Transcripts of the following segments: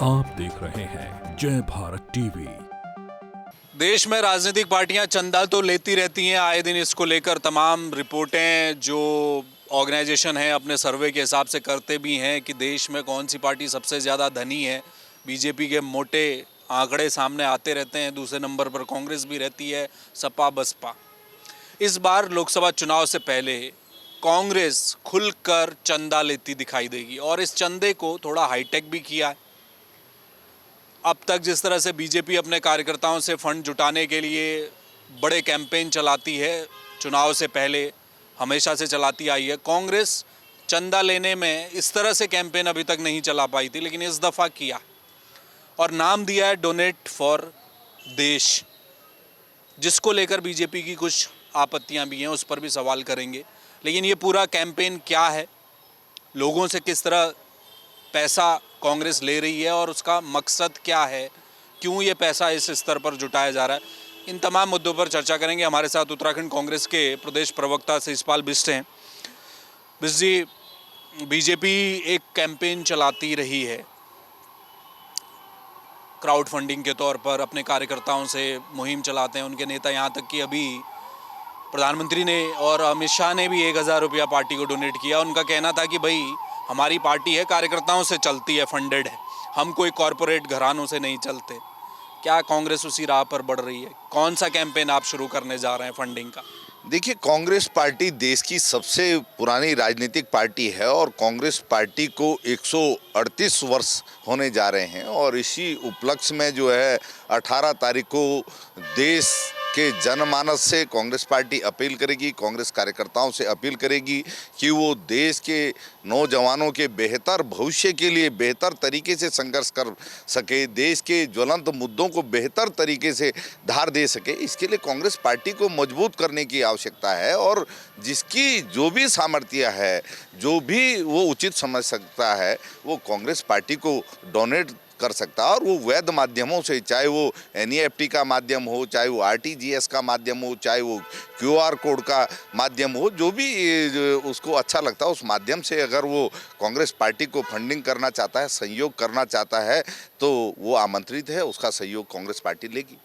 आप देख रहे हैं जय भारत टीवी। देश में राजनीतिक पार्टियां चंदा तो लेती रहती हैं आए दिन। इसको लेकर तमाम रिपोर्टें जो ऑर्गेनाइजेशन है अपने सर्वे के हिसाब से करते भी हैं कि देश में कौन सी पार्टी सबसे ज़्यादा धनी है। बीजेपी के मोटे आंकड़े सामने आते रहते हैं। दूसरे नंबर पर कांग्रेस भी रहती है, सपा बसपा। इस बार लोकसभा चुनाव से पहले कांग्रेस खुलकर चंदा लेती दिखाई देगी और इस चंदे को थोड़ा हाईटेक भी किया है। अब तक जिस तरह से बीजेपी अपने कार्यकर्ताओं से फंड जुटाने के लिए बड़े कैंपेन चलाती है, चुनाव से पहले हमेशा से चलाती आई है, कांग्रेस चंदा लेने में इस तरह से कैंपेन अभी तक नहीं चला पाई थी, लेकिन इस दफ़ा किया और नाम दिया है डोनेट फॉर देश, जिसको लेकर बीजेपी की कुछ आपत्तियां भी हैं, उस पर भी सवाल करेंगे। लेकिन ये पूरा कैंपेन क्या है, लोगों से किस तरह पैसा कांग्रेस ले रही है और उसका मकसद क्या है, क्यों ये पैसा इस स्तर पर जुटाया जा रहा है, इन तमाम मुद्दों पर चर्चा करेंगे। हमारे साथ उत्तराखंड कांग्रेस के प्रदेश प्रवक्ता शिषपाल बिष्ट हैं। बिष्ट जी, बीजेपी एक कैंपेन चलाती रही है क्राउड फंडिंग के तौर पर, अपने कार्यकर्ताओं से मुहिम चलाते हैं उनके नेता। यहाँ तक कि अभी प्रधानमंत्री ने और अमित शाह ने भी 1000 रुपया पार्टी को डोनेट किया। उनका कहना था कि भाई हमारी पार्टी है, कार्यकर्ताओं से चलती है, फंडेड है, हम कोई कॉरपोरेट घरानों से नहीं चलते। क्या कांग्रेस उसी राह पर बढ़ रही है? कौन सा कैंपेन आप शुरू करने जा रहे हैं फंडिंग का? देखिए, कांग्रेस पार्टी देश की सबसे पुरानी राजनीतिक पार्टी है और कांग्रेस पार्टी को 138 वर्ष होने जा रहे हैं और इसी उपलक्ष्य में जो है 18 तारीख को देश के जनमानस से कांग्रेस पार्टी अपील करेगी, कांग्रेस कार्यकर्ताओं से अपील करेगी कि वो देश के नौजवानों के बेहतर भविष्य के लिए बेहतर तरीके से संघर्ष कर सके, देश के ज्वलंत मुद्दों को बेहतर तरीके से धार दे सके। इसके लिए कांग्रेस पार्टी को मजबूत करने की आवश्यकता है और जिसकी जो भी सामर्थ्य है, जो भी वो उचित समझ सकता है, वो कांग्रेस पार्टी को डोनेट कर सकता है और वो वैध माध्यमों से, चाहे वो NEFT का माध्यम हो, चाहे वो RTGS का माध्यम हो, चाहे वो QR कोड का माध्यम हो, जो भी उसको अच्छा लगता है उस माध्यम से अगर वो कांग्रेस पार्टी को फंडिंग करना चाहता है, सहयोग करना चाहता है, तो वो आमंत्रित है, उसका सहयोग कांग्रेस पार्टी लेगी।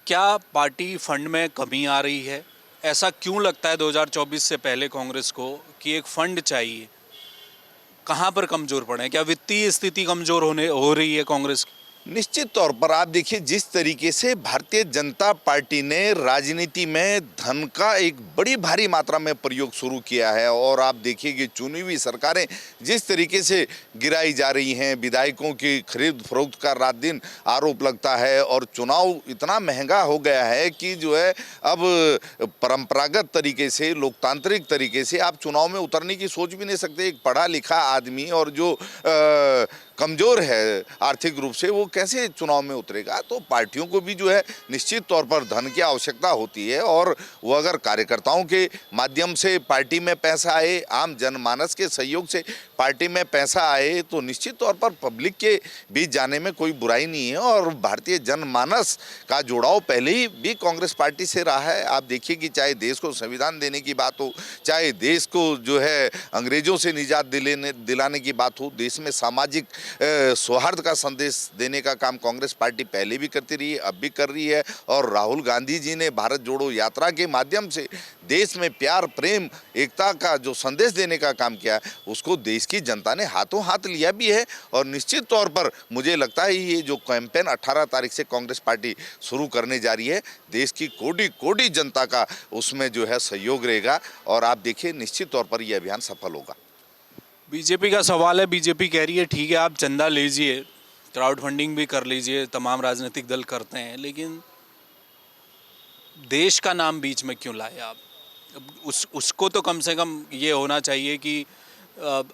क्या पार्टी फंड में कमी आ रही है? ऐसा क्यों लगता है 2024 से पहले कांग्रेस को कि एक फंड चाहिए? कहाँ पर कमजोर पड़े हैं? क्या वित्तीय स्थिति कमजोर हो रही है कांग्रेस की? निश्चित तौर पर आप देखिए, जिस तरीके से भारतीय जनता पार्टी ने राजनीति में धन का एक बड़ी भारी मात्रा में प्रयोग शुरू किया है और आप देखिए कि चुनी हुई सरकारें जिस तरीके से गिराई जा रही हैं, विधायकों की खरीद फरोख्त का रात दिन आरोप लगता है और चुनाव इतना महंगा हो गया है कि जो है अब परंपरागत तरीके से, लोकतांत्रिक तरीके से आप चुनाव में उतरने की सोच भी नहीं सकते। एक पढ़ा लिखा आदमी और जो कमज़ोर है आर्थिक रूप से, वो कैसे चुनाव में उतरेगा? तो पार्टियों को भी जो है निश्चित तौर पर धन की आवश्यकता होती है और वो अगर कार्यकर्ताओं के माध्यम से पार्टी में पैसा आए, आम जनमानस के सहयोग से पार्टी में पैसा आए, तो निश्चित तौर पर पब्लिक के बीच जाने में कोई बुराई नहीं है और भारतीय जनमानस का जुड़ाव पहले ही भी कांग्रेस पार्टी से रहा है। आप देखिए कि चाहे देश को संविधान देने की बात हो, चाहे देश को जो है अंग्रेजों से निजात दिलाने की बात हो, देश में सामाजिक सौहार्द का संदेश देने का काम कांग्रेस पार्टी पहले भी करती रही है, अब भी कर रही है और राहुल गांधी जी ने भारत जोड़ो यात्रा के माध्यम से देश में प्यार, प्रेम, एकता का जो संदेश देने का काम किया, उसको देश की जनता ने हाथों हाथ लिया भी है और निश्चित तौर पर मुझे लगता है ये जो कैंपेन 18 तारीख से कांग्रेस पार्टी शुरू करने जा रही है, देश की कोटि कोटि जनता का उसमें जो है सहयोग रहेगा और आप देखिए निश्चित तौर पर यह अभियान सफल होगा। बीजेपी का सवाल है, बीजेपी कह रही है ठीक है आप चंदा लीजिए, क्राउड फंडिंग भी कर लीजिए, तमाम राजनीतिक दल करते हैं, लेकिन देश का नाम बीच में क्यों लाए आप? उसको तो कम से कम ये होना चाहिए कि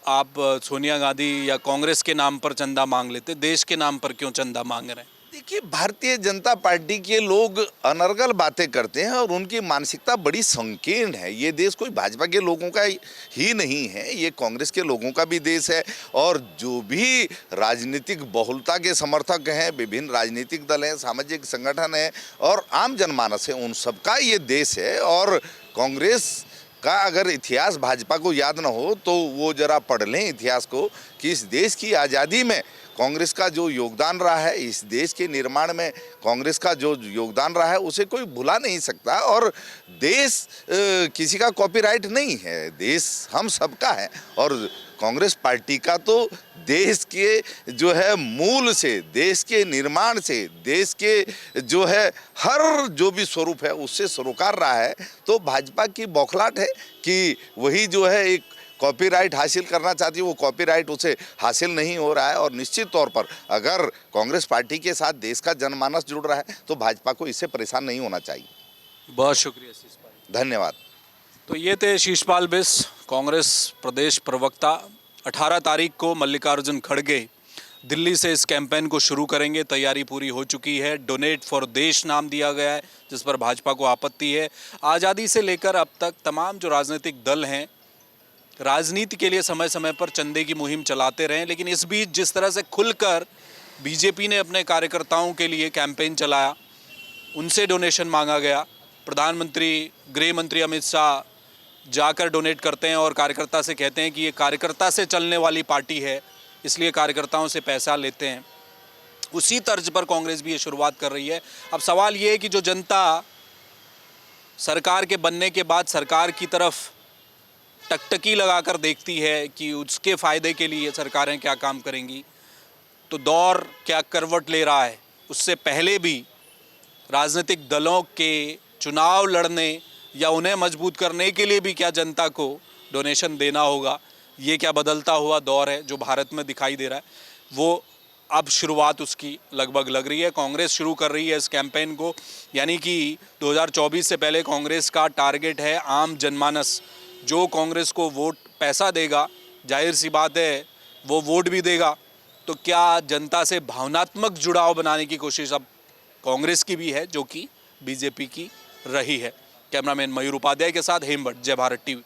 आप सोनिया गांधी या कांग्रेस के नाम पर चंदा मांग लेते, देश के नाम पर क्यों चंदा मांग रहे हैं? देखिए, भारतीय जनता पार्टी के लोग अनर्गल बातें करते हैं और उनकी मानसिकता बड़ी संकीर्ण है। ये देश कोई भाजपा के लोगों का ही नहीं है, ये कांग्रेस के लोगों का भी देश है और जो भी राजनीतिक बहुलता के समर्थक हैं, विभिन्न राजनीतिक दल हैं, सामाजिक संगठन हैं और आम जनमानस है, उन सबका ये देश है और कांग्रेस का अगर इतिहास भाजपा को याद ना हो तो वो जरा पढ़ लें इतिहास को कि इस देश की आज़ादी में कांग्रेस का जो योगदान रहा है, इस देश के निर्माण में कांग्रेस का जो योगदान रहा है उसे कोई भुला नहीं सकता। और देश किसी का कॉपीराइट नहीं है, देश हम सबका है। और कांग्रेस पार्टी का तो देश के जो है मूल से, देश के निर्माण से, देश के जो है हर जो भी स्वरूप है उससे सरोकार रहा है। तो भाजपा की बौखलाहट है कि वही जो है एक कॉपीराइट हासिल करना चाहती है, वो कॉपीराइट उसे हासिल नहीं हो रहा है। और निश्चित तौर पर अगर कांग्रेस पार्टी के साथ देश का जनमानस जुड़ रहा है तो भाजपा को इससे परेशान नहीं होना चाहिए। बहुत शुक्रिया शीशपाल। धन्यवाद। तो ये थे शीशपाल बिस, कांग्रेस प्रदेश प्रवक्ता। 18 तारीख को मल्लिकार्जुन खड़गे दिल्ली से इस कैंपेन को शुरू करेंगे। तैयारी पूरी हो चुकी है। डोनेट फॉर देश नाम दिया गया है, जिस पर भाजपा को आपत्ति है। आज़ादी से लेकर अब तक तमाम जो राजनीतिक दल हैं राजनीति के लिए समय समय पर चंदे की मुहिम चलाते रहे, लेकिन इस बीच जिस तरह से खुलकर बीजेपी ने अपने कार्यकर्ताओं के लिए कैंपेन चलाया, उनसे डोनेशन मांगा गया। प्रधानमंत्री, गृह मंत्री अमित शाह जाकर डोनेट करते हैं और कार्यकर्ता से कहते हैं कि ये कार्यकर्ता से चलने वाली पार्टी है, इसलिए कार्यकर्ताओं से पैसा लेते हैं। उसी तर्ज पर कांग्रेस भी ये शुरुआत कर रही है। अब सवाल ये है कि जो जनता सरकार के बनने के बाद सरकार की तरफ टकटकी लगाकर देखती है कि उसके फ़ायदे के लिए सरकारें क्या काम करेंगी, तो दौर क्या करवट ले रहा है। उससे पहले भी राजनीतिक दलों के चुनाव लड़ने या उन्हें मजबूत करने के लिए भी क्या जनता को डोनेशन देना होगा। ये क्या बदलता हुआ दौर है जो भारत में दिखाई दे रहा है, वो अब शुरुआत उसकी लगभग लग रही है। कांग्रेस शुरू कर रही है इस कैंपेन को, यानी कि 2024 से पहले कांग्रेस का टारगेट है आम जनमानस। जो कांग्रेस को वोट पैसा देगा, जाहिर सी बात है वो वोट भी देगा। तो क्या जनता से भावनात्मक जुड़ाव बनाने की कोशिश अब कांग्रेस की भी है, जो कि बीजेपी की रही है। कैमरामैन मयूर उपाध्याय के साथ हेमभट्ट, जय भारत टीवी।